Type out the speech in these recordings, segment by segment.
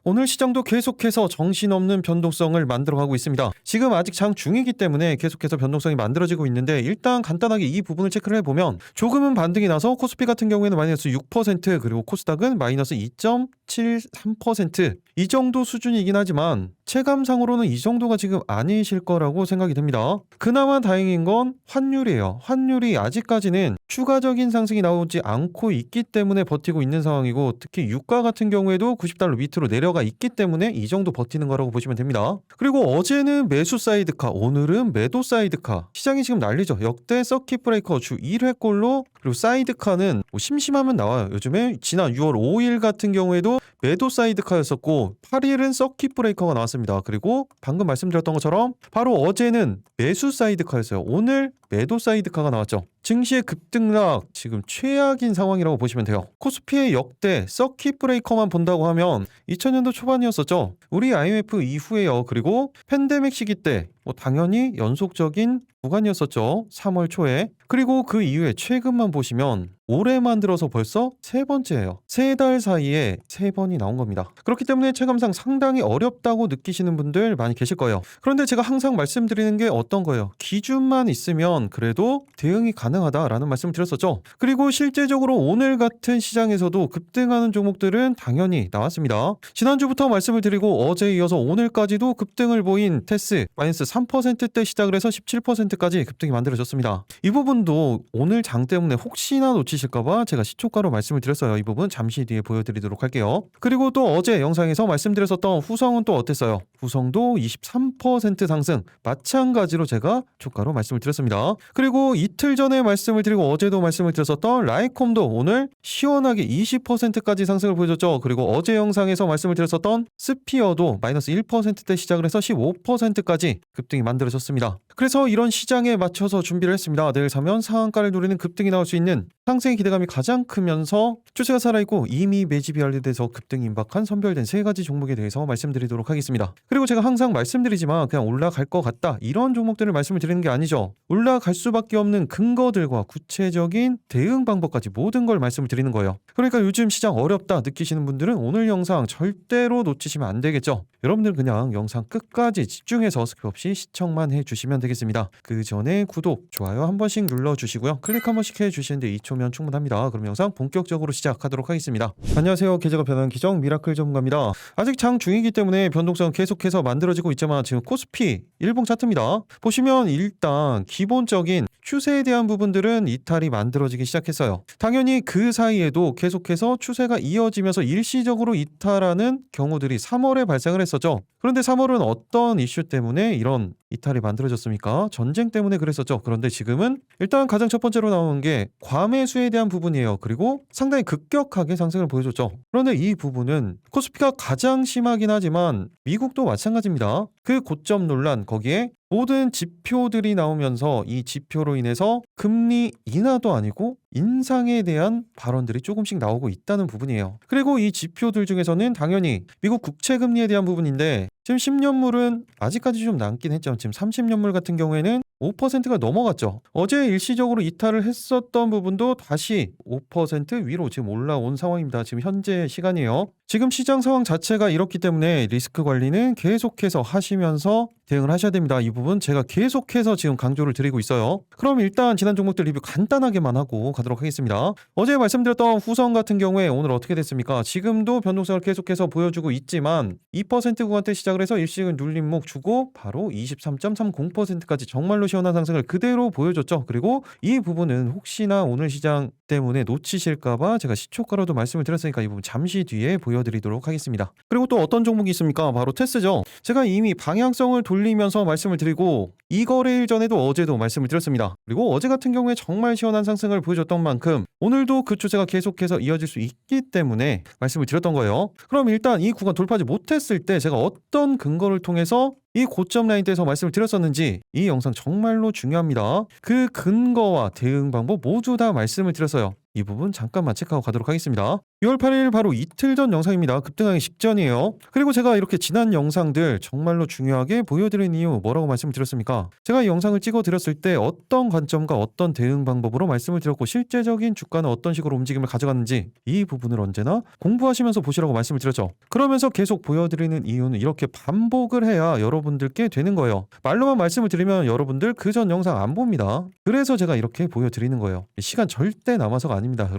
오늘 시장도 계속해서 정신없는 변동성을 만들어가고 있습니다. 지금 아직 장 중이기 때문에 계속해서 변동성이 만들어지고 있는데 일단 간단하게 이 부분을 체크를 해보면 조금은 반등이 나서 코스피 같은 경우에는 마이너스 6% 그리고 코스닥은 마이너스 2.73% 이 정도 수준이긴 하지만 체감상으로는 이 정도가 지금 아니실 거라고 생각이 됩니다. 그나마 다행인 건 환율이에요. 환율이 아직까지는 추가적인 상승이 나오지 않고 있기 때문에 버티고 있는 상황이고 특히 유가 같은 경우에도 90달러 밑으로 내려가 있기 때문에 이 정도 버티는 거라고 보시면 됩니다. 그리고 어제는 매수 사이드카, 오늘은 매도 사이드카. 시장이 지금 난리죠. 역대 서킷 브레이커 주 1회꼴로 그리고 사이드카는 심심하면 나와요. 요즘에 지난 6월 5일 같은 경우에도 매도 사이드카였었고 8일은 서킷 브레이커가 나왔습니다. 그리고 방금 말씀드렸던 것처럼 바로 어제는 매수 사이드카였어요. 오늘 매도 사이드카가 나왔죠. 증시의 급등락 지금 최악인 상황이라고 보시면 돼요. 코스피의 역대 서킷 브레이커만 본다고 하면 2000년도 초반이었었죠. 우리 IMF 이후에요. 그리고 팬데믹 시기 때 당연히 연속적인 구간이었었죠. 3월 초에. 그리고 그 이후에 최근만 보시면 올해만 들어서 벌써 세 번째예요. 3달 사이에 3번이 나온 겁니다. 그렇기 때문에 체감상 상당히 어렵다고 느끼시는 분들 많이 계실 거예요. 그런데 제가 항상 말씀드리는 게 어떤 거예요? 기준만 있으면 그래도 대응이 가능하다라는 말씀을 드렸었죠. 그리고 실제적으로 오늘 같은 시장에서도 급등하는 종목들은 당연히 나왔습니다. 지난주부터 말씀을 드리고 어제에 이어서 오늘까지도 급등을 보인 테스 마이너스 3%대 시작을 해서 17%까지 급등이 만들어졌습니다. 이 부분도 오늘 장 때문에 혹시나 놓치실까봐 제가 시초가로 말씀을 드렸어요. 이 부분 잠시 뒤에 보여드리도록 할게요. 그리고 또 어제 영상에서 말씀드렸었던 후성은 또 어땠어요? 후성도 23% 상승, 마찬가지로 제가 초가로 말씀을 드렸습니다. 그리고 이틀 전에 말씀을 드리고 어제도 말씀을 드렸었던 라이콤도 오늘 시원하게 20%까지 상승을 보여줬죠. 그리고 어제 영상에서 말씀을 드렸었던 스피어도 마이너스 1%대 시작을 해서 15%까지 급등이 만들어졌습니다. 그래서 이런 시장에 맞춰서 준비를 했습니다. 내일 사면 상한가를 노리는 급등이 나올 수 있는 상승의 기대감이 가장 크면서 추세가 살아있고 이미 매집이 완료돼서 급등이 임박한 선별된 3가지 종목에 대해서 말씀드리도록 하겠습니다. 그리고 제가 항상 말씀드리지만 그냥 올라갈 것 같다 이런 종목들을 말씀을 드리는 게 아니죠. 올라갈 수밖에 없는 근거들과 구체적인 대응 방법까지 모든 걸 말씀을 드리는 거예요. 그러니까 요즘 시장 어렵다 느끼시는 분들은 오늘 영상 절대로 놓치시면 안 되겠죠. 여러분들 그냥 영상 끝까지 집중해서 스킵 없이 시청만 해주시면 되겠습니다. 그 전에 구독, 좋아요 한 번씩 눌러주시고요. 클릭 한 번씩 해주시는데 2초면 충분합니다. 그럼 영상 본격적으로 시작하도록 하겠습니다. 안녕하세요. 계좌가 변하는 기정 미라클 전문가입니다. 아직 장 중이기 때문에 변동성은 계속해서 만들어지고 있지만 지금 코스피 일봉 차트입니다. 보시면 일단 기본적인 추세에 대한 부분들은 이탈이 만들어지기 시작했어요. 당연히 그 사이에도 계속해서 추세가 이어지면서 일시적으로 이탈하는 경우들이 3월에 발생을 했었죠. 그런데 3월은 어떤 이슈 때문에 이런 이탈이 만들어졌습니까? 전쟁 때문에 그랬었죠. 그런데 지금은 일단 가장 첫 번째로 나오는 게 과매수에 대한 부분이에요. 그리고 상당히 급격하게 상승을 보여줬죠. 그런데 이 부분은 코스피가 가장 심하긴 하지만 미국도 마찬가지입니다. 그 고점 논란 거기에 모든 지표들이 나오면서 이 지표로 인해서 금리 인하도 아니고 인상에 대한 발언들이 조금씩 나오고 있다는 부분이에요. 그리고 이 지표들 중에서는 당연히 미국 국채금리에 대한 부분인데 지금 10년물은 아직까지 좀 남긴 했죠. 지금 30년물 같은 경우에는 5%가 넘어갔죠. 어제 일시적으로 이탈을 했었던 부분도 다시 5% 위로 지금 올라온 상황입니다. 지금 현재 시간이에요. 지금 시장 상황 자체가 이렇기 때문에 리스크 관리는 계속해서 하시면서 대응을 하셔야 됩니다. 이 부분 제가 계속해서 지금 강조를 드리고 있어요. 그럼 일단 지난 종목들 리뷰 간단하게만 하고 가도록 하겠습니다. 어제 말씀드렸던 후성 같은 경우에 오늘 어떻게 됐습니까? 지금도 변동성을 계속해서 보여주고 있지만 2% 구간대 시작을 해서 일시적인 눌림목 주고 바로 23.30%까지 정말로 시원한 상승을 그대로 보여줬죠. 그리고 이 부분은 혹시나 오늘 시장 때문에 놓치실까봐 제가 시초가로도 말씀을 드렸으니까 이 부분 잠시 뒤에 보여드리도록 하겠습니다. 그리고 또 어떤 종목이 있습니까? 바로 테스죠. 제가 이미 방향성을 돌리면서 말씀을 드리고 이 거래일 전에도 어제도 말씀을 드렸습니다. 그리고 어제 같은 경우에 정말 시원한 상승을 보여줬던 만큼 오늘도 그 추세가 계속해서 이어질 수 있기 때문에 말씀을 드렸던 거예요. 그럼 일단 이 구간 돌파하지 못했을 때 제가 어떤 근거를 통해서 이 고점 라인대에서 말씀을 드렸었는지 이 영상 정말로 중요합니다. 그 근거와 대응 방법 모두 다 말씀을 드렸어요. 이 부분 잠깐만 체크하고 가도록 하겠습니다. 6월 8일 바로 이틀 전 영상입니다. 급등하기 직전이에요. 그리고 제가 이렇게 지난 영상들 정말로 중요하게 보여드린 이유 뭐라고 말씀을 드렸습니까? 제가 이 영상을 찍어드렸을 때 어떤 관점과 어떤 대응 방법으로 말씀을 드렸고 실제적인 주가는 어떤 식으로 움직임을 가져갔는지 이 부분을 언제나 공부하시면서 보시라고 말씀을 드렸죠. 그러면서 계속 보여드리는 이유는 이렇게 반복을 해야 여러분들께 되는 거예요. 말로만 말씀을 드리면 여러분들 그 전 영상 안 봅니다. 그래서 제가 이렇게 보여드리는 거예요. 시간 절대 남아서가 아닙니다.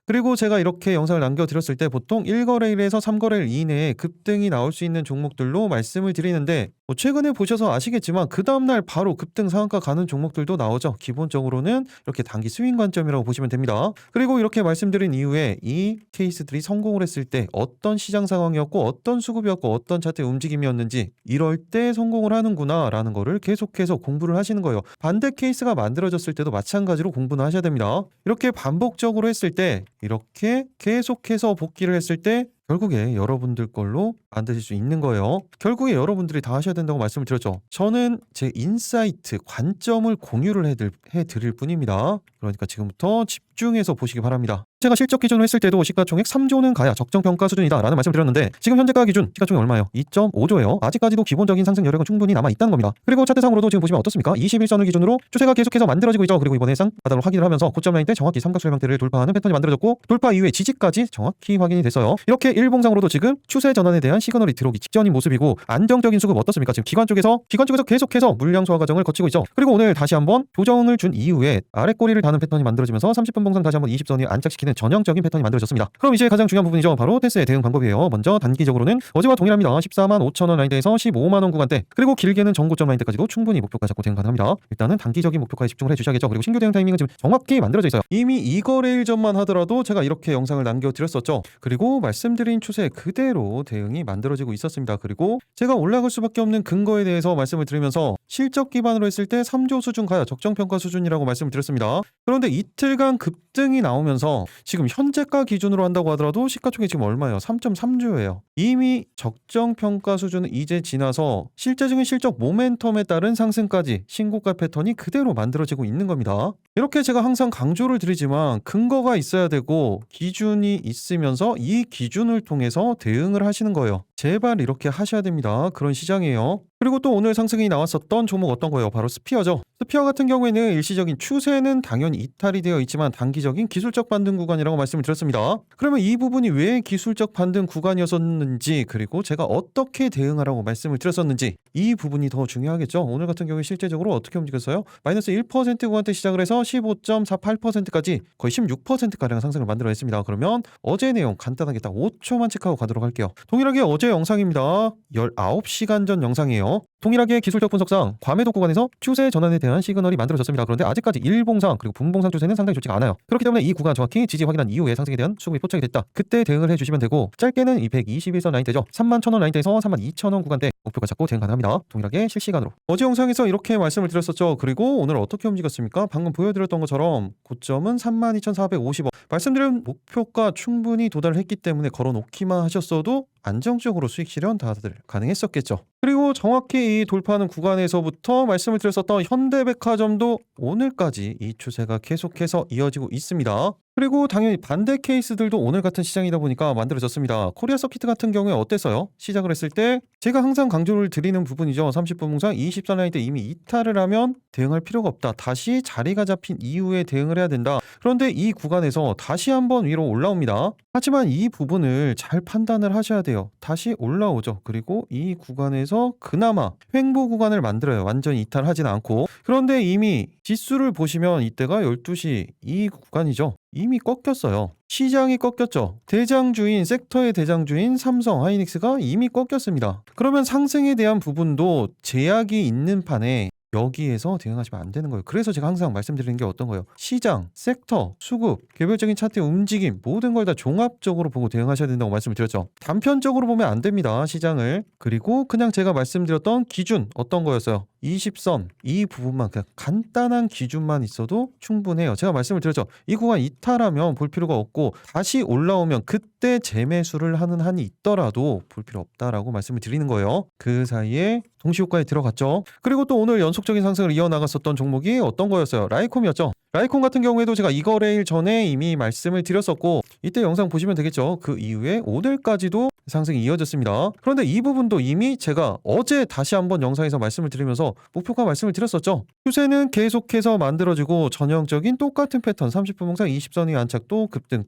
그리고 제가 이렇게 영상을 남겨드렸을 때 보통 1거래일에서 3거래일 이내에 급등이 나올 수 있는 종목들로 말씀을 드리는데 최근에 보셔서 아시겠지만 그 다음날 바로 급등 상한가 가는 종목들도 나오죠. 기본적으로는 이렇게 단기 스윙 관점이라고 보시면 됩니다. 그리고 이렇게 말씀드린 이후에 이 케이스들이 성공을 했을 때 어떤 시장 상황이었고 어떤 수급이었고 어떤 차트의 움직임이었는지 이럴 때 성공을 하는구나 라는 거를 계속해서 공부를 하시는 거예요. 반대 케이스가 만들어졌을 때도 마찬가지로 공부는 하셔야 됩니다. 이렇게 반복적으로 했을 때 이렇게 계속해서 복귀를 했을 때 결국에 여러분들 걸로 만드실 수 있는 거예요. 결국에 여러분들이 다 하셔야 된다고 말씀을 드렸죠. 저는 제 인사이트, 관점을 공유를 해드릴 뿐입니다. 그러니까 지금부터 집중해서 보시기 바랍니다. 제가 실적 기준으로 했을 때도 시가총액 3조는 가야 적정평가 수준이다 라는 말씀을 드렸는데 지금 현재가 기준 시가총액 얼마예요? 2.5조예요. 아직까지도 기본적인 상승 여력은 충분히 남아있다는 겁니다. 그리고 차트상으로도 지금 보시면 어떻습니까? 21선을 기준으로 추세가 계속해서 만들어지고 있죠. 그리고 이번에 쌍바닥을 확인을 하면서 고점 라인 때 정확히 삼각수렴 형태를 돌파하는 패턴이 만들어졌고 돌파 이후에 지지까지 정확히 확인이 됐어요. 이렇게 일봉상으로도 지금 추세 전환에 대한 시그널이 들어오기 직전인 모습이고 안정적인 수급 어떻습니까? 지금 기관 쪽에서 계속해서 물량 소화 과정을 거치고 있죠. 그리고 오늘 다시 한번 조정을 준 이후에 아래 꼬리를 다는 패턴이 만들어지면서 30분 봉상 다시 한번 20선이 안착시키는 전형적인 패턴이 만들어졌습니다. 그럼 이제 가장 중요한 부분이죠. 바로 테스의 대응 방법이에요. 먼저 단기적으로는 어제와 동일합니다. 14만 5천원 라인대에서 15만 원 구간대 그리고 길게는 전고점 라인대까지도 충분히 목표가 잡고 대응 가능합니다. 일단은 단기적인 목표가에 집중을 해주셔야겠죠. 그리고 신규 대응 타이밍은 지금 정확히 만들어져 있어요. 이미 2거래일 전만 하더라도 제가 이렇게 영상을 남겨드렸었죠. 그리고 말씀드린 추세 그대로 대응이 만들어지고 있었습니다. 그리고 제가 올라갈 수밖에 없는 근거에 대해서 말씀을 드리면서 실적 기반으로 했을 때 3조 수준 가야 적정평가 수준이라고 말씀을 드렸습니다. 그런데 이틀간 급등이 나오면서 지금 현재가 기준으로 한다고 하더라도 시가총액 지금 얼마예요? 3.3조예요. 이미 적정평가 수준은 이제 지나서 실제적인 실적 모멘텀에 따른 상승까지 신고가 패턴이 그대로 만들어지고 있는 겁니다. 이렇게 제가 항상 강조를 드리지만 근거가 있어야 되고 기준이 있으면서 이 기준을 통해서 대응을 하시는 거예요. 제발 이렇게 하셔야 됩니다. 그런 시장이에요. 그리고 또 오늘 상승이 나왔었던 종목 어떤 거예요? 바로 스피어죠. 스피어 같은 경우에는 일시적인 추세는 당연히 이탈이 되어 있지만 단기적인 기술적 반등 구간이라고 말씀을 드렸습니다. 그러면 이 부분이 왜 기술적 반등 구간이었었는지 그리고 제가 어떻게 대응하라고 말씀을 드렸었는지 이 부분이 더 중요하겠죠. 오늘 같은 경우에 실제적으로 어떻게 움직였어요? 마이너스 1% 구간대 시작을 해서 15.48%까지 거의 16%가량 상승을 만들어냈습니다. 그러면 어제 내용 간단하게 딱 5초만 체크하고 가도록 할게요. 동일하게 어제 영상입니다. 19시간 전 영상이에요. 동일하게 기술적 분석상 과매도 구간에서 추세 전환에 대한 시그널이 만들어졌습니다. 그런데 아직까지 일봉상 그리고 분봉상 추세는 상당히 좋지가 않아요. 그렇기 때문에 이 구간 정확히 지지 확인한 이후에 상승에 대한 수급이 포착이 됐다. 그때 대응을 해주시면 되고 짧게는 이 121선 라인대죠. 31,000원 라인대에서 32,000원 구간대 목표가 잡고 대응 가능합니다. 동일하게 실시간으로. 어제 영상에서 이렇게 말씀을 드렸었죠. 그리고 오늘 어떻게 움직였습니까? 방금 보여드렸던 것처럼 고점은 32,450원. 말씀드린 목표가 충분히 도달을 했기 때문에 걸어놓기만 하셨어도 안정적으로 수익 실현 다들 가능했었겠죠. 그리고 정확히 이 돌파하는 구간에서부터 말씀을 드렸었던 현대백화점도 오늘까지 이 추세가 계속해서 이어지고 있습니다. 그리고 당연히 반대 케이스들도 오늘 같은 시장이다 보니까 만들어졌습니다. 코리아 서킷 같은 경우에 어땠어요? 시작을 했을 때 제가 항상 강조를 드리는 부분이죠. 30분 봉상 24라인 때 이미 이탈을 하면 대응할 필요가 없다. 다시 자리가 잡힌 이후에 대응을 해야 된다. 그런데 이 구간에서 다시 한번 위로 올라옵니다. 하지만 이 부분을 잘 판단을 하셔야 돼요. 다시 올라오죠. 그리고 이 구간에서 그나마 횡보 구간을 만들어요. 완전히 이탈하지는 않고. 그런데 이미 지수를 보시면 이때가 12시 이 구간이죠. 이미 꺾였어요. 시장이 꺾였죠. 대장주인 섹터의 대장주인 삼성 하이닉스가 이미 꺾였습니다. 그러면 상승에 대한 부분도 제약이 있는 판에 여기에서 대응하시면 안 되는 거예요. 그래서 제가 항상 말씀드리는 게 어떤 거예요? 시장, 섹터, 수급, 개별적인 차트의 움직임 모든 걸 다 종합적으로 보고 대응하셔야 된다고 말씀을 드렸죠. 단편적으로 보면 안 됩니다. 시장을. 그리고 그냥 제가 말씀드렸던 기준 어떤 거였어요? 20선 이 부분만 그냥 간단한 기준만 있어도 충분해요. 제가 말씀을 드렸죠. 이 구간 이탈하면 볼 필요가 없고 다시 올라오면 그때 재매수를 하는 한이 있더라도 볼 필요 없다라고 말씀을 드리는 거예요. 그 사이에 동시효과에 들어갔죠. 그리고 또 오늘 연속적인 상승을 이어나갔었던 종목이 어떤 거였어요? 라이콤이었죠. 라이콘 같은 경우에도 제가 이 거래일 전에 이미 말씀을 드렸었고 이때 영상 보시면 되겠죠. 그 이후에 오늘까지도 상승이 이어졌습니다. 그런데 이 부분도 이미 제가 어제 다시 한번 영상에서 말씀을 드리면서 목표가 말씀을 드렸었죠. 추세는 계속해서 만들어지고 전형적인 똑같은 패턴 30분 봉상 20선 위 안착 또 급등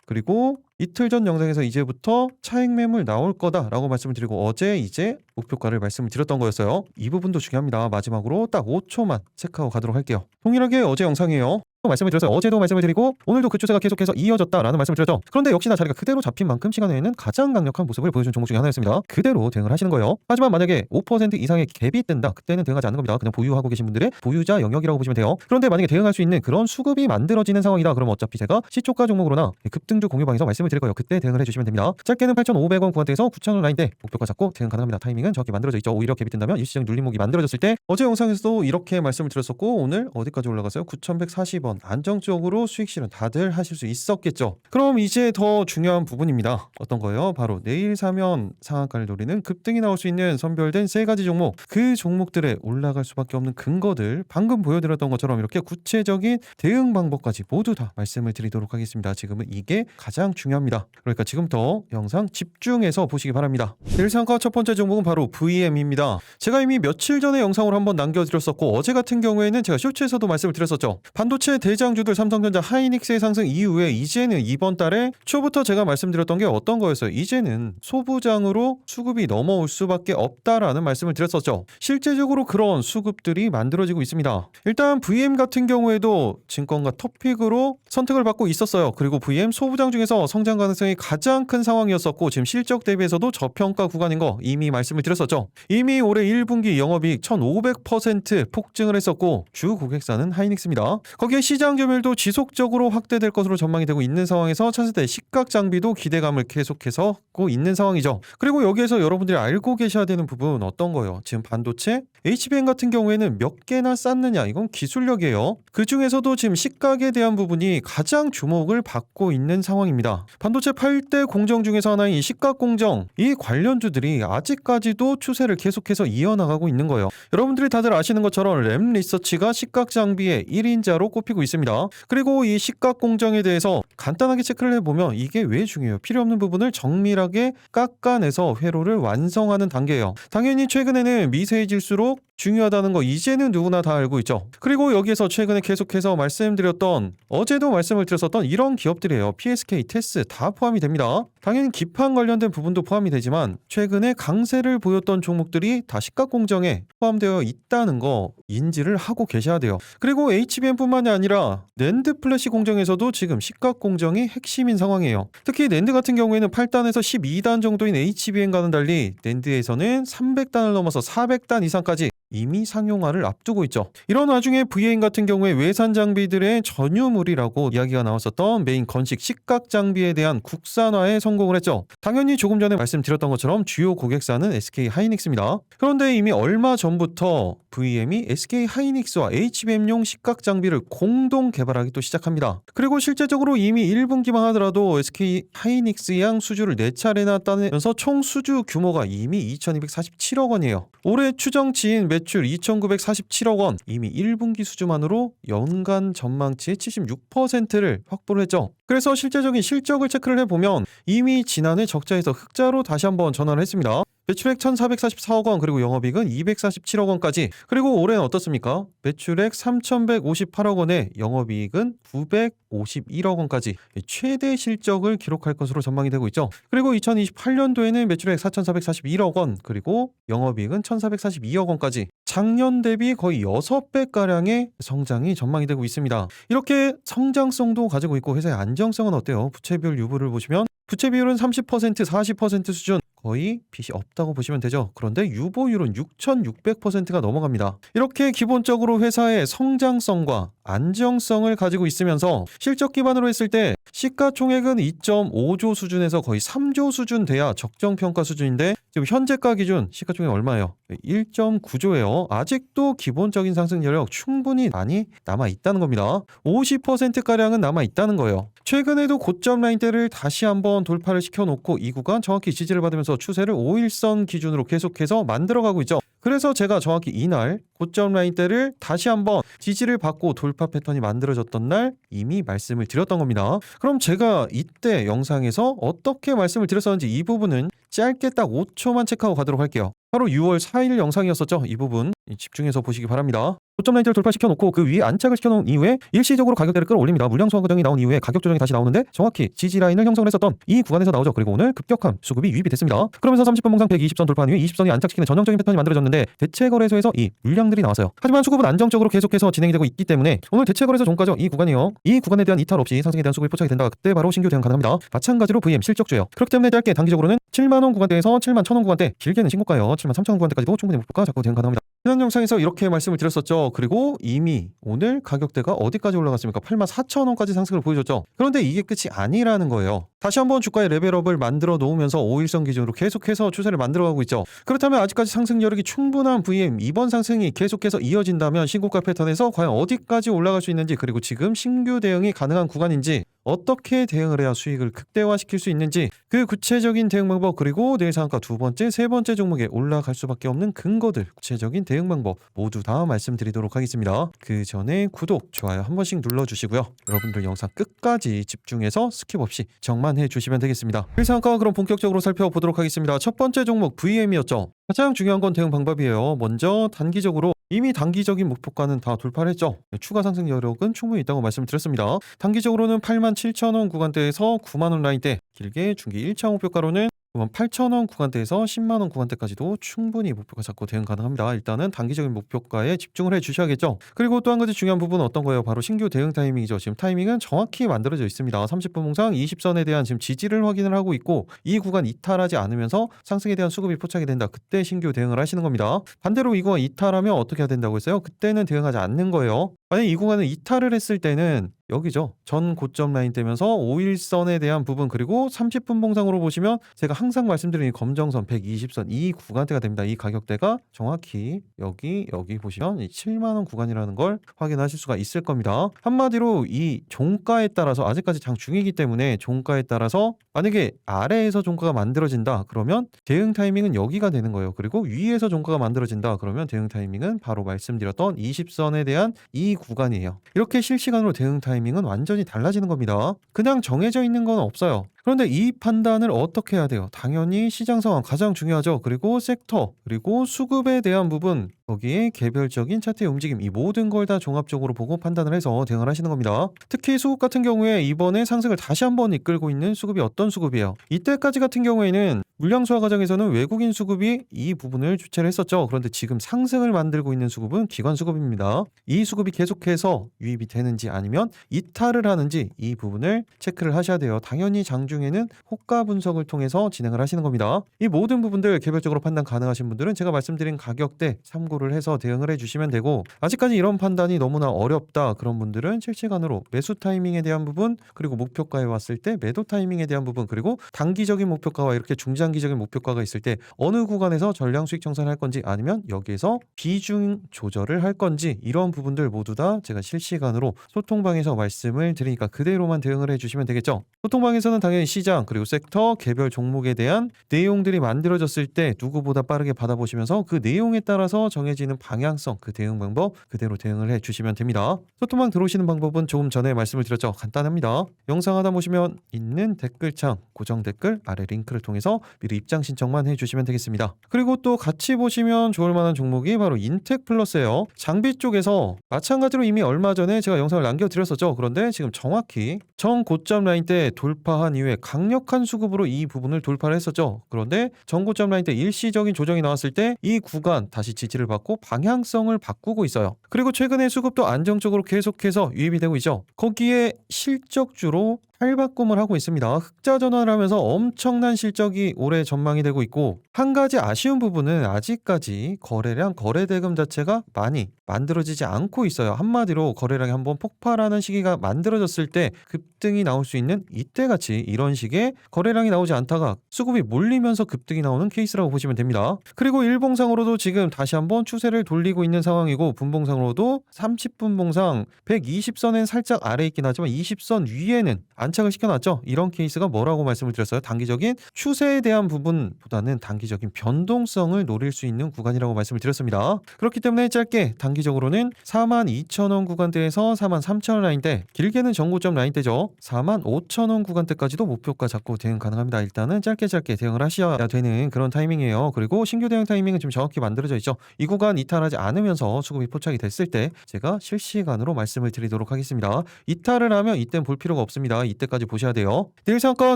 그리고 이틀 전 영상에서 이제부터 차익 매물 나올 거다라고 말씀을 드리고 어제 이제 목표가를 말씀을 드렸던 거였어요. 이 부분도 중요합니다. 마지막으로 딱 5초만 체크하고 가도록 할게요. 동일하게 어제 영상이에요. 말씀을 드렸어요. 어제도 말씀을 드리고 오늘도 그 추세가 계속해서 이어졌다라는 말씀을 드렸죠. 그런데 역시나 자리가 그대로 잡힌 만큼 시간 외에는 가장 강력한 모습을 보여준 종목 중에 하나였습니다. 그대로 대응을 하시는 거예요. 하지만 만약에 5% 이상의 갭이 뜬다. 그때는 대응하지 않는 겁니다. 그냥 보유하고 계신 분들의 보유자 영역이라고 보시면 돼요. 그런데 만약에 대응할 수 있는 그런 수급이 만들어지는 상황이다. 그러면 어차피 제가 시초가 종목으로나 급등주 공유방에서 말씀을 드릴 거예요. 그때 대응을 해주시면 됩니다. 짧게는 8,500원 구간대에서 9,000원 라인대 목표가 잡고 대응 가능합니다. 타이밍은 정확히 만들어져 있죠. 오히려 갭이 뜬다면 일시적 눌림목이 만들어졌을 때 어제 영상에서도 이렇게 말씀을 드렸었고 오늘 어디까지 올라갔어요? 9,140원 안정적으로 수익 실현 다들 하실 수 있었겠죠. 그럼 이제 더 중요한 부분입니다. 어떤 거예요? 바로 내일 사면 상한가를 노리는 급등이 나올 수 있는 선별된 세 가지 종목, 그 종목들에 올라갈 수밖에 없는 근거들, 방금 보여드렸던 것처럼 이렇게 구체적인 대응 방법까지 모두 다 말씀을 드리도록 하겠습니다. 지금은 이게 가장 중요합니다. 그러니까 지금부터 영상 집중해서 보시기 바랍니다. 내일 상한가 첫 번째 종목은 바로 VM입니다. 제가 이미 며칠 전에 영상으로 한번 남겨드렸었고 어제 같은 경우에는 제가 쇼츠에서도 말씀을 드렸었죠. 반도체 대장주들 삼성전자 하이닉스의 상승 이후에 이제는 이번 달에 초부터 제가 말씀드렸던 게 어떤 거였어요? 이제는 소부장으로 수급이 넘어올 수밖에 없다라는 말씀을 드렸었죠. 실제적으로 그런 수급들이 만들어지고 있습니다. 일단 VM 같은 경우에도 증권가 톱픽으로 선택을 받고 있었어요. 그리고 VM 소부장 중에서 성장 가능성이 가장 큰 상황이었었고 지금 실적 대비해서도 저평가 구간인 거 이미 말씀을 드렸었죠. 이미 올해 1분기 영업이익 1500% 폭증을 했었고 주 고객사는 하이닉스입니다. 거기에 시장 점유율도 지속적으로 확대될 것으로 전망이 되고 있는 상황에서 차세대 시각 장비도 기대감을 계속해서 갖고 있는 상황이죠. 그리고 여기에서 여러분들이 알고 계셔야 되는 부분 어떤 거예요? 지금 반도체 HBM 같은 경우에는 몇 개나 쌌느냐 이건 기술력이에요. 그 중에서도 지금 시각에 대한 부분이 가장 주목을 받고 있는 상황입니다. 반도체 8대 공정 중에서 하나인 시각 공정 이 관련주들이 아직까지도 추세를 계속해서 이어나가고 있는 거예요. 여러분들이 다들 아시는 것처럼 램 리서치가 시각 장비의 1인자로 꼽히고 있습니다. 그리고 이 시각 공정에 대해서 간단하게 체크를 해보면 이게 왜 중요해요? 필요 없는 부분을 정밀하게 깎아내서 회로를 완성하는 단계예요. 당연히 최근에는 미세해질수록 중요하다는 거 이제는 누구나 다 알고 있죠. 그리고 여기에서 최근에 계속해서 말씀드렸던 어제도 말씀을 드렸었던 이런 기업들이에요. PSK, 테스 다 포함이 됩니다. 당연히 기판 관련된 부분도 포함이 되지만 최근에 강세를 보였던 종목들이 다 시각 공정에 포함되어 있다는 거 인지를 하고 계셔야 돼요. 그리고 HBM뿐만이 아니라 낸드 플래시 공정에서도 지금 시각 공정이 핵심인 상황이에요. 특히 낸드 같은 경우에는 8단에서 12단 정도인 HBM과는 달리 낸드에서는 300단을 넘어서 400단 이상까지 이미 상용화를 앞두고 있죠. 이런 와중에 VA인 같은 경우에 외산 장비들의 전유물이라고 이야기가 나왔었던 메인 건식 시각 장비에 대한 국산화에 성공을 했죠. 당연히 조금 전에 말씀드렸던 것처럼 주요 고객사는 SK 하이닉스입니다. 그런데 이미 얼마 전부터 VM이 SK 하이닉스와 HBM용 시각 장비를 공동 개발하기 또 시작합니다. 그리고 실제적으로 이미 1분기만 하더라도 SK 하이닉스 양 수주를 4차례나 따내면서 총 수주 규모가 이미 2247억 원이에요. 올해 추정치인 매출 2,947억 원, 이미 1분기 수주만으로 연간 전망치의 76%를 확보를 했죠. 그래서 실제적인 실적을 체크를 해보면 이미 지난해 적자에서 흑자로 다시 한번 전환을 했습니다. 매출액 1,444억 원 그리고 영업이익은 247억 원까지. 그리고 올해는 어떻습니까? 매출액 3,158억 원에 영업이익은 951억 원까지 최대 실적을 기록할 것으로 전망이 되고 있죠. 그리고 2028년도에는 매출액 4,441억 원 그리고 영업이익은 1,442억 원까지 작년 대비 거의 6배가량의 성장이 전망이 되고 있습니다. 이렇게 성장성도 가지고 있고 회사의 안정성은 어때요? 부채 비율 유보를 보시면 부채 비율은 30%, 40% 수준 거의 빚이 없다고 보시면 되죠. 그런데 유보율은 6,600%가 넘어갑니다. 이렇게 기본적으로 회사의 성장성과 안정성을 가지고 있으면서 실적 기반으로 했을 때 시가총액은 2.5조 수준에서 거의 3조 수준 돼야 적정평가 수준인데 지금 현재가 기준 시가총액 얼마예요? 1.9조예요. 아직도 기본적인 상승 여력 충분히 많이 남아있다는 겁니다. 50%가량은 남아있다는 거예요. 최근에도 고점 라인대를 다시 한번 돌파를 시켜놓고 이 구간 정확히 지지를 받으면서 추세를 5일선 기준으로 계속해서 만들어가고 있죠. 그래서 제가 정확히 이날 고점 라인대를 다시 한번 지지를 받고 돌파 패턴이 만들어졌던 날 이미 말씀을 드렸던 겁니다. 그럼 제가 이때 영상에서 어떻게 말씀을 드렸었는지 이 부분은 짧게 딱 5초만 체크하고 가도록 할게요. 바로 6월 4일 영상이었었죠. 이 부분 집중해서 보시기 바랍니다. 고점 라인대를 돌파시켜놓고 그 위에 안착을 시켜놓은 이후에 일시적으로 가격대를 끌어올립니다. 물량 소화 과정이 나온 이후에 가격 조정이 다시 나오는데 정확히 지지 라인을 형성을 했었던 이 구간에서 나오죠. 그리고 오늘 급격한 수급이 유입이 됐습니다. 그러면서 30분 봉상 120선 돌파한 이후에 20선이 안착시키는 전형적인 패턴이 만들어졌는데 대체 거래소에서 이 물량들이 나왔어요. 하지만 수급은 안정적으로 계속해서 진행이 되고 있기 때문에 오늘 대체 거래소 종가죠. 이 구간이요. 이 구간에 대한 이탈 없이 상승에 대한 수급이 포착이 된다. 그때 바로 신규 대응 가능합니다. 마찬가지로 VM 실적주예요. 그렇기 때문에 짧게 단기적으로는 7만원 구간대에서 7만1,000원 구간대, 길게는 신고가요. 73,000원 구간대까지도 충분히 목표가 잡고 대응 가능합니다. 지난 영상에서 이렇게 말씀을 드렸었죠. 그리고 이미 오늘 가격대가 어디까지 올라갔습니까? 84,000원까지 상승을 보여줬죠. 그런데 이게 끝이 아니라는 거예요. 다시 한번 주가의 레벨업을 만들어 놓으면서 5일선 기준으로 계속해서 추세를 만들어가고 있죠. 그렇다면 아직까지 상승 여력이 충분한 VM, 이번 상승이 계속해서 이어진다면 신고가 패턴에서 과연 어디까지 올라갈 수 있는지, 그리고 지금 신규 대응이 가능한 구간인지, 어떻게 대응을 해야 수익을 극대화시킬 수 있는지, 그 구체적인 대응 방법, 그리고 내일 상한가 두 번째, 세 번째 종목에 올라갈 수밖에 없는 근거들, 구체적인 대응 방법 모두 다 말씀드리도록 하겠습니다. 그 전에 구독, 좋아요 한 번씩 눌러주시고요. 여러분들 영상 끝까지 집중해서 스킵 없이 정만 해주시면 되겠습니다. 내일 상한가 그럼 본격적으로 살펴보도록 하겠습니다. 첫 번째 종목 VM이었죠. 가장 중요한 건 대응 방법이에요. 먼저 단기적으로 이미 단기적인 목표가는 다 돌파를 했죠. 추가 상승 여력은 충분히 있다고 말씀드렸습니다. 단기적으로는 87,000원 구간대에서 9만원 라인대, 길게 중기 1차 목표가로는 8,000원 구간대에서 10만원 구간대까지도 충분히 목표가 잡고 대응 가능합니다. 일단은 단기적인 목표가에 집중을 해주셔야겠죠. 그리고 또 한 가지 중요한 부분은 어떤 거예요? 바로 신규 대응 타이밍이죠. 지금 타이밍은 정확히 만들어져 있습니다. 30분 봉상 20선에 대한 지금 지지를 확인을 하고 있고, 이 구간 이탈하지 않으면서 상승에 대한 수급이 포착이 된다. 그때 신규 대응을 하시는 겁니다. 반대로 이 구간 이탈하면 어떻게 해야 된다고 했어요? 그때는 대응하지 않는 거예요. 만약 이 구간을 이탈을 했을 때는 여기죠. 전 고점 라인 되면서 5일선에 대한 부분, 그리고 30분 봉상으로 보시면 제가 항상 말씀드리는 검정선 120선 이 구간대가 됩니다. 이 가격대가 정확히 여기 보시면 이 7만원 구간이라는 걸 확인하실 수가 있을 겁니다. 한마디로 이 종가에 따라서, 아직까지 장중이기 때문에 종가에 따라서 만약에 아래에서 종가가 만들어진다 그러면 대응 타이밍은 여기가 되는 거예요. 그리고 위에서 종가가 만들어진다 그러면 대응 타이밍은 바로 말씀드렸던 20선에 대한 이 구간이에요. 이렇게 실시간으로 대응 타이밍은 완전히 달라지는 겁니다. 그냥 정해져 있는 건 없어요. 그런데 이 판단을 어떻게 해야 돼요? 당연히 시장 상황 가장 중요하죠. 그리고 섹터, 그리고 수급에 대한 부분, 거기에 개별적인 차트의 움직임, 이 모든 걸 다 종합적으로 보고 판단을 해서 대응을 하시는 겁니다. 특히 수급 같은 경우에 이번에 상승을 다시 한번 이끌고 있는 수급이 어떤 수급이에요? 이때까지 같은 경우에는 물량 소화 과정에서는 외국인 수급이 이 부분을 주체를 했었죠. 그런데 지금 상승을 만들고 있는 수급은 기관 수급입니다. 이 수급이 계속해서 유입이 되는지 아니면 이탈을 하는지 이 부분을 체크를 하셔야 돼요. 당연히 장중에는 호가 분석을 통해서 진행을 하시는 겁니다. 이 모든 부분들 개별적으로 판단 가능하신 분들은 제가 말씀드린 가격대 참고를 해서 대응을 해주시면 되고, 아직까지 이런 판단이 너무나 어렵다 그런 분들은 실시간으로 매수 타이밍에 대한 부분, 그리고 목표가에 왔을 때 매도 타이밍에 대한 부분, 그리고 단기적인 목표가와 이렇게 중장기적인 목표가가 있을 때 어느 구간에서 전량 수익 청산을 할 건지, 아니면 여기에서 비중 조절을 할 건지, 이런 부분들 모두 다 제가 실시간으로 소통방에서 말씀을 드리니까 그대로만 대응을 해주시면 되겠죠. 소통방에서는 당연히 시장, 그리고 섹터, 개별 종목에 대한 내용들이 만들어졌을 때 누구보다 빠르게 받아보시면서 그 내용에 따라서 정해지는 방향성, 그 대응 방법 그대로 대응을 해주시면 됩니다. 소통방 들어오시는 방법은 조금 전에 말씀을 드렸죠. 간단합니다. 영상 하단 보시면 있는 댓글창 고정 댓글 아래 링크를 통해서 미리 입장 신청만 해주시면 되겠습니다. 그리고 또 같이 보시면 좋을 만한 종목이 바로 인텍플러스예요. 장비 쪽에서 마찬가지로 이미 얼마 전에 제가 영상을 남겨드렸었죠. 그런데 지금 정확히 전 고점 라인 때 돌파한 이후에 강력한 수급으로 이 부분을 돌파를 했었죠. 그런데 전 고점 라인 때 일시적인 조정이 나왔을 때 이 구간 다시 지지를 받고 방향성을 바꾸고 있어요. 그리고 최근에 수급도 안정적으로 계속해서 유입이 되고 있죠. 거기에 실적주로 탈바꿈을 하고 있습니다. 흑자 전환을 하면서 엄청난 실적이 올해 전망이 되고 있고, 한 가지 아쉬운 부분은 아직까지 거래량, 거래대금 자체가 많이 만들어지지 않고 있어요. 한마디로 거래량이 한번 폭발하는 시기가 만들어졌을 때 급등이 나올 수 있는 이때같이 이런 식의 거래량이 나오지 않다가 수급이 몰리면서 급등이 나오는 케이스라고 보시면 됩니다. 그리고 일봉상으로도 지금 다시 한번 추세를 돌리고 있는 상황이고, 분봉상으로도 30분 봉상 120선엔 살짝 아래 있긴 하지만 20선 위에는 안착을 시켜놨죠. 이런 케이스가 뭐라고 말씀을 드렸어요? 단기적인 추세에 대한 부분보다는 단기적인 변동성을 노릴 수 있는 구간이라고 말씀을 드렸습니다. 그렇기 때문에 짧게 단기적으로는 42,000원 구간대에서 43,000원 라인대, 길게는 전고점 라인대죠. 45,000원 구간대까지도 목표가 잡고 대응 가능합니다. 일단은 짧게 대응을 하셔야 되는 그런 타이밍이에요. 그리고 신규 대응 타이밍은 지금 정확히 만들어져 있죠. 이 구간 이탈하지 않으면서 수급이 포착이 됐을 때 제가 실시간으로 말씀을 드리도록 하겠습니다. 이탈을 하면 이땐 볼 필요가 없습니다. 이때까지 보셔야 돼요. 내일 상가